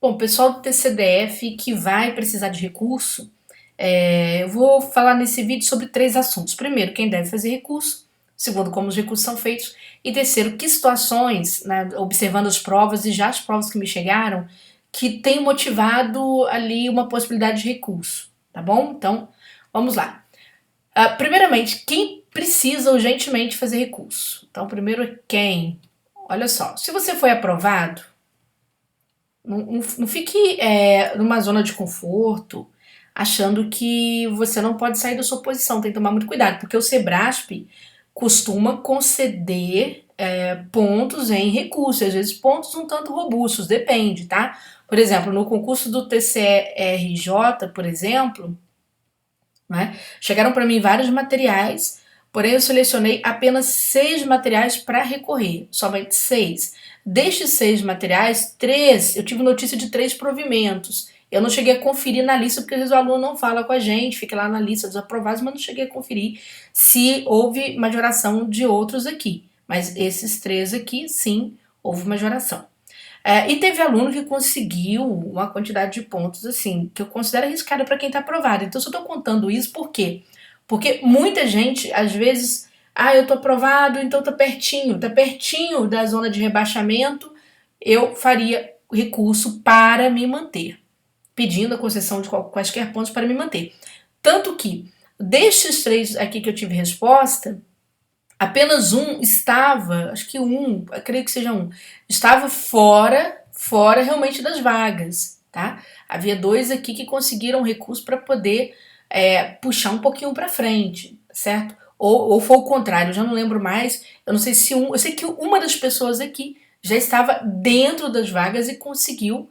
Bom, pessoal do TCDF que vai precisar de recurso, eu vou falar nesse vídeo sobre três assuntos. Primeiro, quem deve fazer recurso. Segundo, como os recursos são feitos. E terceiro, que situações, né, observando as provas e já as provas que me chegaram, que tem motivado ali uma possibilidade de recurso, tá bom? Então, vamos lá. Primeiramente, quem precisa urgentemente fazer recurso? Então, primeiro é quem? Olha só, se você foi aprovado, não fique numa zona de conforto, achando que você não pode sair da sua posição. Tem que tomar muito cuidado, porque o Sebrasp costuma conceder pontos em recurso, às vezes pontos um tanto robustos, depende, tá? Por exemplo, no concurso do TCRJ, por exemplo, né, chegaram para mim vários materiais, porém eu selecionei apenas 6 materiais para recorrer, somente 6. Destes 6 materiais, 3, eu tive notícia de 3 provimentos. Eu não cheguei a conferir na lista, porque às vezes o aluno não fala com a gente, fica lá na lista dos aprovados, mas não cheguei a conferir se houve majoração de outros aqui. Mas esses 3 aqui, sim, houve majoração. E teve aluno que conseguiu uma quantidade de pontos, assim, que eu considero arriscada para quem está aprovado. Então, se eu estou contando isso, por quê? Porque muita gente, às vezes, eu tô aprovado, então tá pertinho da zona de rebaixamento, eu faria recurso para me manter, pedindo a concessão de quaisquer pontos para me manter. Tanto que, destes 3 aqui que eu tive resposta, apenas um estava, acho que um, creio que seja um, estava fora realmente das vagas, tá? Havia 2 aqui que conseguiram recurso para poder puxar um pouquinho para frente, certo? Ou foi o contrário, eu já não lembro mais. Eu não sei se eu sei que uma das pessoas aqui já estava dentro das vagas e conseguiu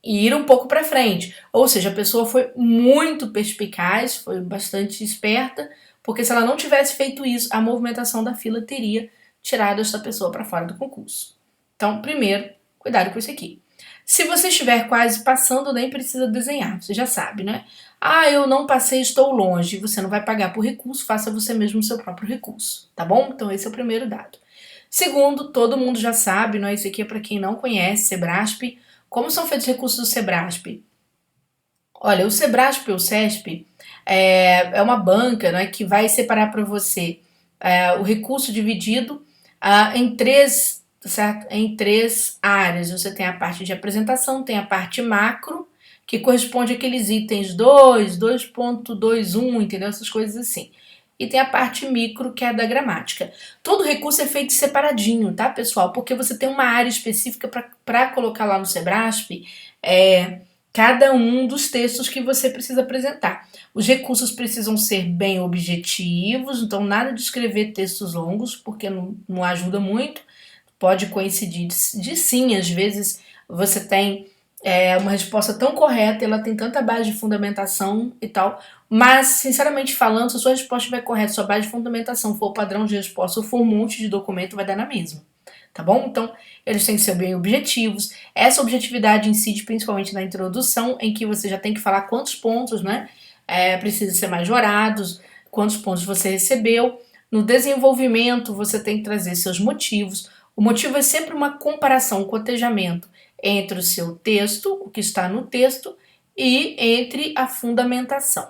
ir um pouco para frente. Ou seja, a pessoa foi muito perspicaz, foi bastante esperta, porque se ela não tivesse feito isso, a movimentação da fila teria tirado essa pessoa para fora do concurso. Então, primeiro, cuidado com isso aqui. Se você estiver quase passando, nem precisa desenhar, você já sabe, né? Eu não passei, estou longe. Você não vai pagar por recurso, faça você mesmo o seu próprio recurso, tá bom? Então, esse é o primeiro dado. Segundo, todo mundo já sabe, não é? Isso aqui é para quem não conhece, Sebrasp. Como são feitos os recursos do Sebrasp? Olha, o Sebrasp ou o SESP é uma banca, né, que vai separar para você o recurso dividido em três, certo? Em 3 áreas. Você tem a parte de apresentação, tem a parte macro, que corresponde àqueles itens 2, 2.21, entendeu? Essas coisas assim. E tem a parte micro, que é a da gramática. Todo recurso é feito separadinho, tá, pessoal? Porque você tem uma área específica para colocar lá no Sebrasp cada um dos textos que você precisa apresentar. Os recursos precisam ser bem objetivos, então nada de escrever textos longos, porque não ajuda muito. Pode coincidir de sim, às vezes você tem uma resposta tão correta, ela tem tanta base de fundamentação e tal, mas, sinceramente falando, se a sua resposta estiver correta, sua base de fundamentação for o padrão de resposta ou for um monte de documento, vai dar na mesma, tá bom? Então, eles têm que ser bem objetivos. Essa objetividade incide principalmente na introdução, em que você já tem que falar quantos pontos, né, precisa ser majorados, quantos pontos você recebeu. No desenvolvimento, você tem que trazer seus motivos. O motivo é sempre uma comparação, um cotejamento entre o seu texto, o que está no texto, e entre a fundamentação.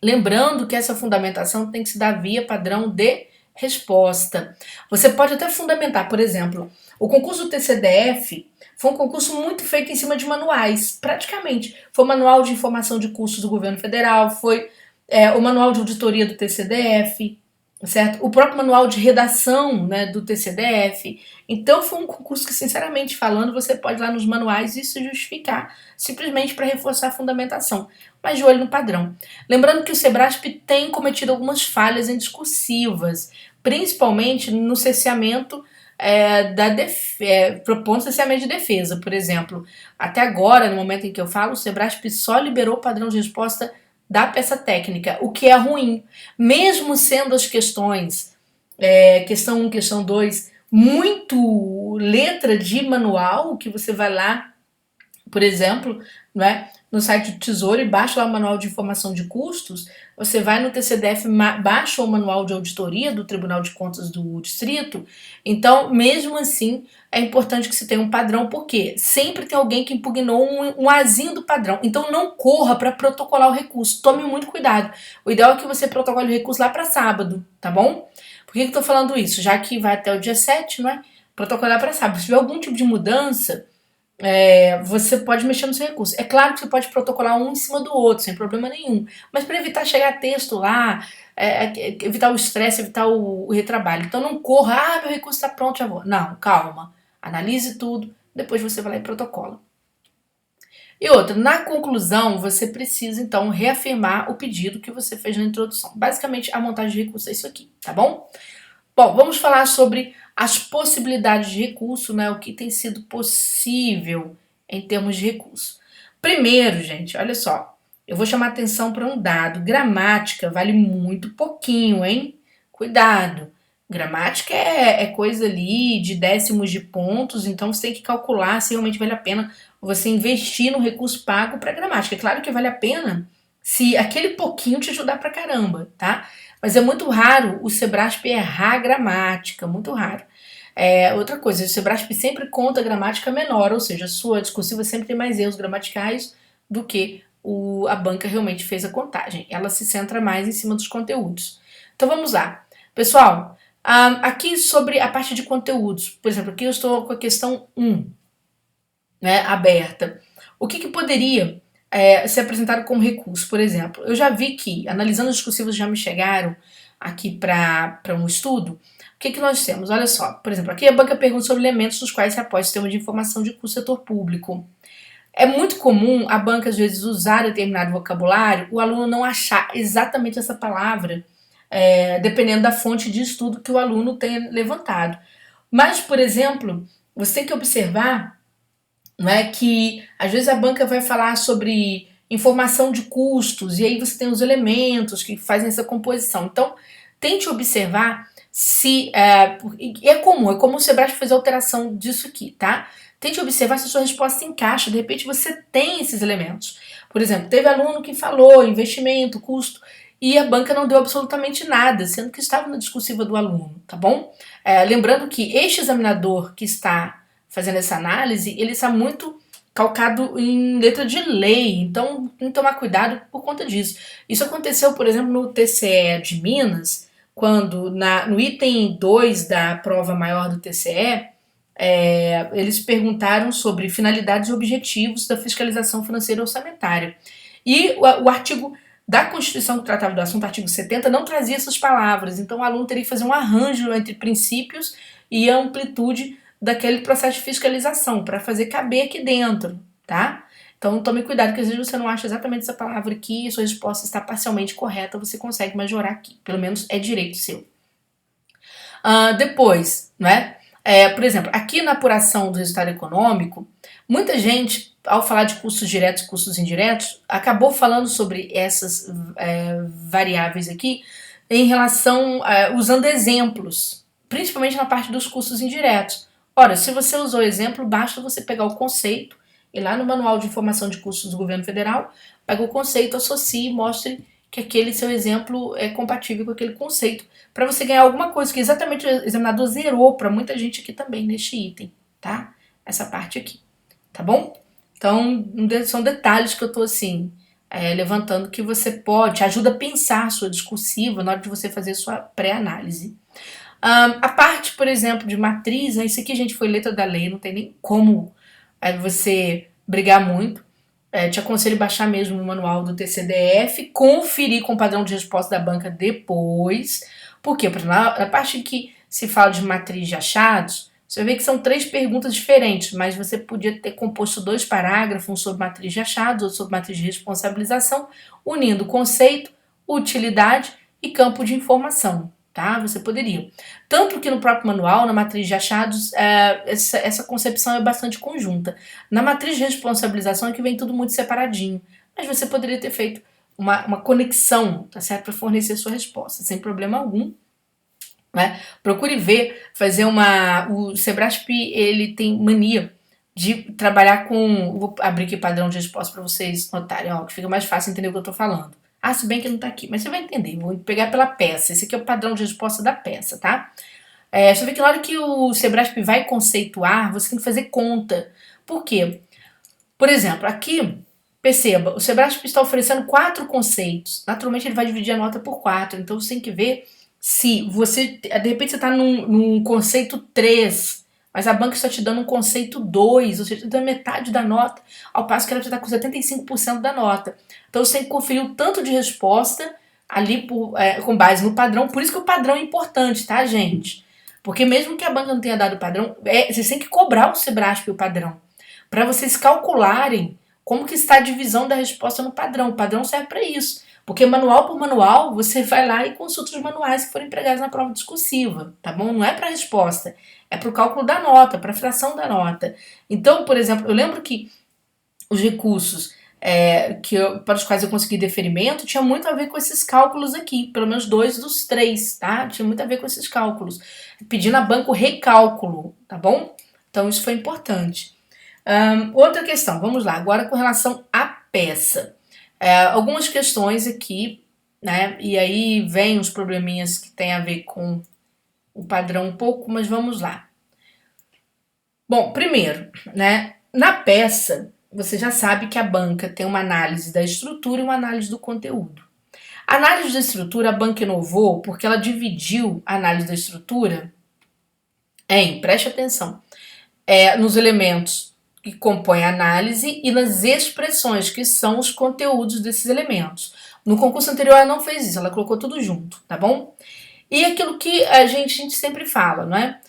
Lembrando que essa fundamentação tem que se dar via padrão de resposta. Você pode até fundamentar, por exemplo, o concurso do TCDF foi um concurso muito feito em cima de manuais, praticamente. Foi o manual de informação de custos do governo federal, foi o manual de auditoria do TCDF, certo? O próprio manual de redação, né, do TCDF. Então foi um concurso que, sinceramente falando, você pode ir lá nos manuais e se justificar, simplesmente para reforçar a fundamentação, mas de olho no padrão. Lembrando que o Sebrasp tem cometido algumas falhas em discursivas, principalmente no cerceamento propondo cerceamento de defesa, por exemplo. Até agora, no momento em que eu falo, o Sebrasp só liberou o padrão de resposta da peça técnica, o que é ruim. Mesmo sendo as questões, questão 1, questão 2, muito letra de manual, que você vai lá, por exemplo, né, no site do Tesouro e baixa lá o Manual de Informação de Custos, você vai no TCDF, baixa o Manual de Auditoria do Tribunal de Contas do Distrito. Então, mesmo assim, é importante que você tenha um padrão, porque sempre tem alguém que impugnou um azinho do padrão. Então, não corra para protocolar o recurso. Tome muito cuidado. O ideal é que você protocole o recurso lá para sábado, tá bom? Por que eu tô falando isso? Já que vai até o dia 7, não é? Protocolar para sábado. Se tiver algum tipo de mudança, você pode mexer no seu recurso. É claro que você pode protocolar um em cima do outro, sem problema nenhum. Mas para evitar chegar texto lá, evitar o estresse, evitar o retrabalho. Então não corra, meu recurso está pronto, já vou. Não, calma. Analise tudo, depois você vai lá e protocola. E outra, na conclusão, você precisa então reafirmar o pedido que você fez na introdução. Basicamente, a montagem de recurso é isso aqui, tá bom? Bom, vamos falar sobre as possibilidades de recurso, né? O que tem sido possível em termos de recurso. Primeiro, gente, olha só, eu vou chamar atenção para um dado. Gramática vale muito pouquinho, hein? Cuidado. Gramática é coisa ali de décimos de pontos, então você tem que calcular se realmente vale a pena você investir no recurso pago para gramática. É claro que vale a pena se aquele pouquinho te ajudar pra caramba, tá? Mas é muito raro o Sebrasp errar a gramática, muito raro. Outra coisa, o Sebrasp sempre conta a gramática menor, ou seja, a sua discursiva sempre tem mais erros gramaticais do que a banca realmente fez a contagem. Ela se centra mais em cima dos conteúdos. Então vamos lá. Pessoal, aqui sobre a parte de conteúdos, por exemplo, aqui eu estou com a questão 1, né, aberta. O que poderia ser apresentado como recurso, por exemplo? Eu já vi que, analisando os discursivos que já me chegaram aqui para um estudo, o que nós temos? Olha só, por exemplo, aqui a banca pergunta sobre elementos nos quais se apoia o sistema de informação de custo setor público. É muito comum a banca, às vezes, usar determinado vocabulário, o aluno não achar exatamente essa palavra, dependendo da fonte de estudo que o aluno tenha levantado. Mas, por exemplo, você tem que observar, não é, que às vezes a banca vai falar sobre informação de custos e aí você tem os elementos que fazem essa composição. Então, tente observar se é comum o Sebrasp fazer alteração disso aqui, tá? Tente observar se a sua resposta se encaixa, de repente você tem esses elementos. Por exemplo, teve aluno que falou investimento, custo, e a banca não deu absolutamente nada, sendo que estava na discursiva do aluno, tá bom? Lembrando que este examinador que está fazendo essa análise, ele está muito calcado em letra de lei, então tem que tomar cuidado por conta disso. Isso aconteceu, por exemplo, no TCE de Minas, quando no item 2 da prova maior do TCE, eles perguntaram sobre finalidades e objetivos da fiscalização financeira orçamentária. E o artigo da Constituição que tratava do assunto, artigo 70, não trazia essas palavras, então o aluno teria que fazer um arranjo entre princípios e a amplitude daquele processo de fiscalização, para fazer caber aqui dentro, tá? Então tome cuidado, que às vezes você não acha exatamente essa palavra aqui e sua resposta está parcialmente correta, você consegue majorar aqui, pelo menos é direito seu. Depois, né? Por exemplo, aqui na apuração do resultado econômico, muita gente, ao falar de custos diretos e custos indiretos, acabou falando sobre essas variáveis aqui em relação, usando exemplos, principalmente na parte dos custos indiretos. Ora, se você usou exemplo, basta você pegar o conceito e lá no Manual de Informação de Custos do Governo Federal, pega o conceito, associe e mostre que aquele seu exemplo é compatível com aquele conceito, para você ganhar alguma coisa que exatamente o examinador zerou para muita gente aqui também neste item, tá? Essa parte aqui, tá bom? Então, são detalhes que eu tô assim, levantando que você pode, ajuda a pensar a sua discursiva na hora de você fazer a sua pré-análise. A parte, por exemplo, de matriz, né, isso aqui, gente, foi letra da lei, não tem nem como você brigar muito. Te aconselho a baixar mesmo o manual do TCDF, conferir com o padrão de resposta da banca depois. Por quê? Porque na parte que se fala de matriz de achados, você vê que são 3 perguntas diferentes, mas você podia ter composto 2 parágrafos, um sobre matriz de achados, outro sobre matriz de responsabilização, unindo conceito, utilidade e campo de informação. Tá? Você poderia. Tanto que no próprio manual, na matriz de achados, essa concepção é bastante conjunta. Na matriz de responsabilização é que vem tudo muito separadinho. Mas você poderia ter feito uma conexão, tá certo? Para fornecer sua resposta, sem problema algum. Né? Procure ver, fazer o Sebrasp, ele tem mania de trabalhar com... Vou abrir aqui padrão de resposta para vocês notarem, ó, que fica mais fácil entender o que eu estou falando. Ah, se bem que não está aqui, mas você vai entender. Vou pegar pela peça. Esse aqui é o padrão de resposta da peça, tá? Você vê que na hora que o Sebrasp vai conceituar, você tem que fazer conta. Por quê? Por exemplo, aqui, perceba, o Sebrasp está oferecendo 4 conceitos. Naturalmente, ele vai dividir a nota por 4. Então, você tem que ver se você, de repente, você está num conceito 3, mas a banca está te dando um conceito 2, ou seja, está dando metade da nota, ao passo que ela já está com 75% da nota. Então, você tem que conferir o tanto de resposta ali com base no padrão. Por isso que o padrão é importante, tá, gente? Porque mesmo que a banca não tenha dado o padrão, vocês têm que cobrar o Sebrasp o padrão, para vocês calcularem como que está a divisão da resposta no padrão. O padrão serve para isso. Porque manual por manual, você vai lá e consulta os manuais que foram empregados na prova discursiva, tá bom? Não é para a resposta, é para o cálculo da nota, para a fração da nota. Então, por exemplo, eu lembro que os recursos para os quais eu consegui deferimento tinha muito a ver com esses cálculos aqui, pelo menos 2 dos 3, tá? Tinha muito a ver com esses cálculos. Pedindo a banca o recálculo, tá bom? Então, isso foi importante. Outra questão, vamos lá, agora com relação à peça. Algumas questões aqui, né? E aí vem os probleminhas que tem a ver com o padrão um pouco, mas vamos lá. Bom, primeiro, né? Na peça, você já sabe que a banca tem uma análise da estrutura e uma análise do conteúdo. A análise da estrutura a banca inovou porque ela dividiu a análise da estrutura preste atenção, nos elementos que compõem a análise e nas expressões, que são os conteúdos desses elementos. No concurso anterior ela não fez isso, ela colocou tudo junto, tá bom? E aquilo que a gente sempre fala, não é?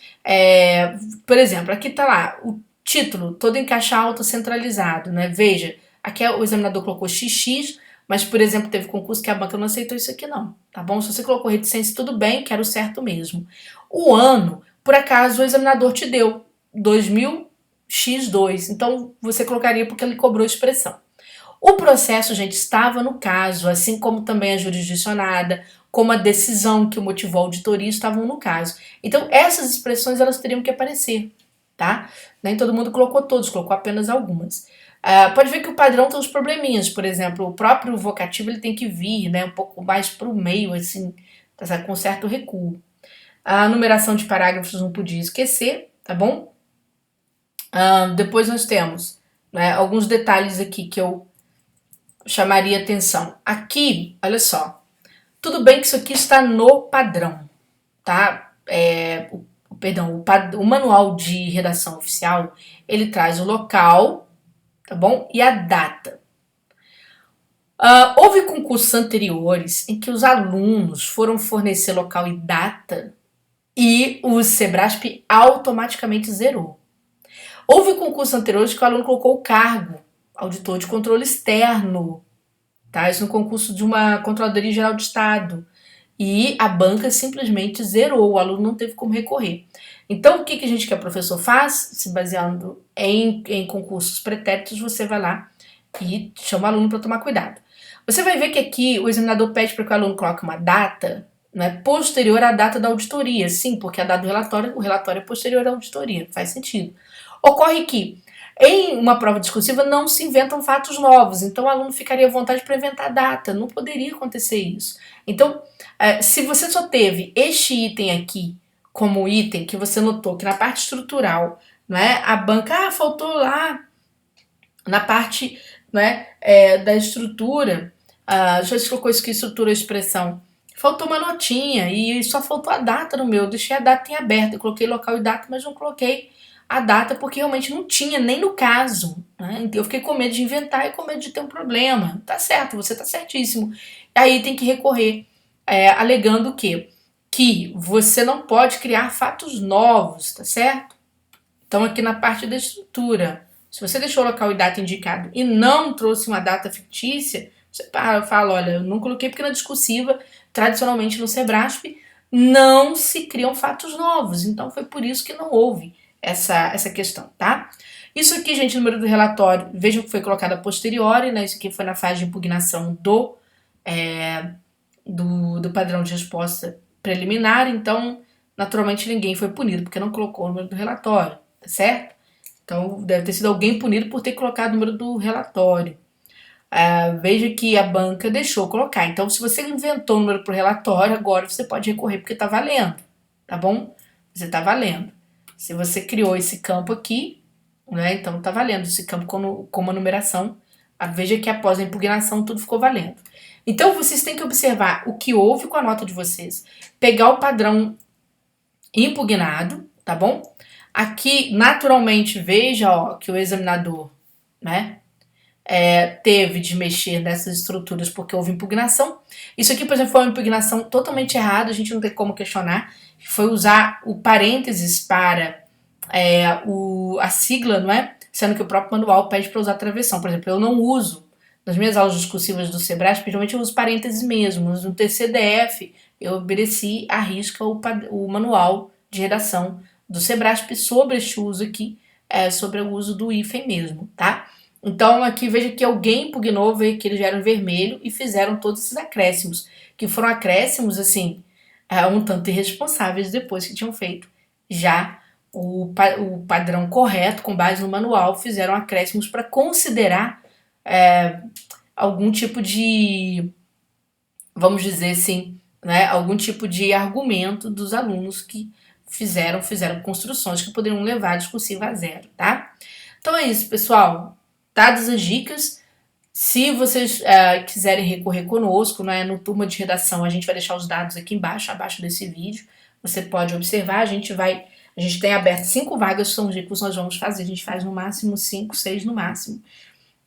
Por exemplo, aqui tá lá o título, todo em caixa alta centralizado, né? Veja, aqui o examinador colocou XX, mas, por exemplo, teve concurso que a banca não aceitou isso aqui não, tá bom? Se você colocou reticência, tudo bem, que era o certo mesmo. O ano, por acaso, o examinador te deu 2000x2, então você colocaria porque ele cobrou expressão. O processo, gente, estava no caso, assim como também a jurisdicionada, como a decisão que motivou a auditoria estavam no caso. Então, essas expressões elas teriam que aparecer, tá? Nem todo mundo colocou todos, colocou apenas algumas. Pode ver que o padrão tem uns probleminhas, por exemplo, o próprio vocativo ele tem que vir, né, um pouco mais para o meio, assim, tá, com certo recuo. A numeração de parágrafos não podia esquecer, tá bom? Depois nós temos, né, alguns detalhes aqui que eu chamaria atenção. Aqui, olha só, tudo bem que isso aqui está no padrão, tá? O manual de redação oficial, ele traz o local, tá bom? E a data. Houve concursos anteriores em que os alunos foram fornecer local e data e o Sebrasp automaticamente zerou. Houve concursos anteriores que o aluno colocou o cargo, auditor de controle externo, tá? Isso no concurso de uma Controladoria Geral de Estado. E a banca simplesmente zerou, o aluno não teve como recorrer. Então, o que a gente quer professor faz? Se baseando em concursos pretéritos, você vai lá e chama o aluno para tomar cuidado. Você vai ver que aqui o examinador pede para que o aluno coloque uma data, né, posterior à data da auditoria. Sim, porque a data do relatório, o relatório é posterior à auditoria, faz sentido. Ocorre que em uma prova discursiva não se inventam fatos novos, então o aluno ficaria à vontade para inventar data, não poderia acontecer isso. Então, se você só teve este item aqui como item que você notou que na parte estrutural, né, a banca faltou lá na parte, né, da estrutura, já se colocou isso aqui, estrutura ou expressão, faltou uma notinha e só faltou a data no meu, eu deixei a data em aberto, eu coloquei local e data, mas não coloquei a data porque realmente não tinha, nem no caso, né? Eu fiquei com medo de inventar e com medo de ter um problema. Tá certo, você tá certíssimo. Aí tem que recorrer, alegando o quê? Que você não pode criar fatos novos, tá certo? Então aqui na parte da estrutura, se você deixou o local e data indicado e não trouxe uma data fictícia, você fala, olha, eu não coloquei porque na discursiva, tradicionalmente no Sebrasp, não se criam fatos novos. Então foi por isso que não houve essa questão, tá? Isso aqui, gente, número do relatório, vejam que foi colocado a posteriori, né? Isso aqui foi na fase de impugnação do padrão de resposta preliminar, então, naturalmente, ninguém foi punido, porque não colocou o número do relatório, tá certo? Então, deve ter sido alguém punido por ter colocado o número do relatório. Veja que a banca deixou colocar. Então, se você inventou o número para o relatório, agora você pode recorrer porque está valendo, tá bom? Você está valendo. Se você criou esse campo aqui, né, então está valendo esse campo com uma numeração. Veja que após a impugnação tudo ficou valendo. Então, vocês têm que observar o que houve com a nota de vocês, pegar o padrão impugnado, tá bom? Aqui, naturalmente, veja ó, que o examinador, né, teve de mexer nessas estruturas porque houve impugnação. Isso aqui, por exemplo, foi uma impugnação totalmente errada, a gente não tem como questionar. Foi usar o parênteses para a sigla, não é? Sendo que o próprio manual pede para usar travessão. Por exemplo, eu não uso, nas minhas aulas discursivas do Sebrasp, geralmente eu uso parênteses mesmo. No TCDF, eu obedeci à risca o manual de redação do Sebrasp sobre este uso aqui, sobre o uso do hífen mesmo, tá? Então aqui veja que alguém impugnou, veio que eles vieram vermelho e fizeram todos esses acréscimos, que foram acréscimos, assim, um tanto irresponsáveis depois que tinham feito já o padrão correto, com base no manual, fizeram acréscimos para considerar algum tipo de, vamos dizer assim, né, algum tipo de argumento dos alunos que fizeram construções que poderiam levar a discursiva a zero, tá? Então é isso, pessoal. Dadas as dicas, se vocês quiserem recorrer conosco, né, no Turma de Redação, a gente vai deixar os dados aqui embaixo, abaixo desse vídeo. Você pode observar, a gente tem aberto 5 vagas, são os recursos que nós vamos fazer. A gente faz no máximo 5, 6 no máximo.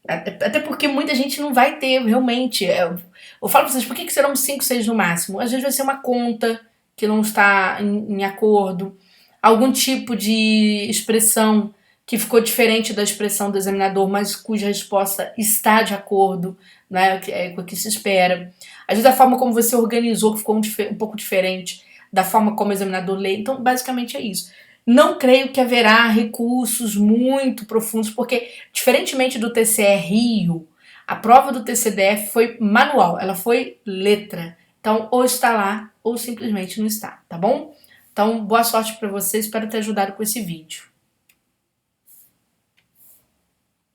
Até porque muita gente não vai ter realmente. Eu falo pra vocês, por que serão 5, 6 no máximo? Às vezes vai ser uma conta que não está em acordo, algum tipo de expressão que ficou diferente da expressão do examinador, mas cuja resposta está de acordo, né, com o que se espera. Às vezes a forma como você organizou que ficou um pouco diferente da forma como o examinador lê. Então, basicamente é isso. Não creio que haverá recursos muito profundos, porque, diferentemente do TCE Rio, a prova do TCDF foi manual, ela foi letra. Então, ou está lá, ou simplesmente não está, tá bom? Então, boa sorte para vocês, espero ter ajudado com esse vídeo.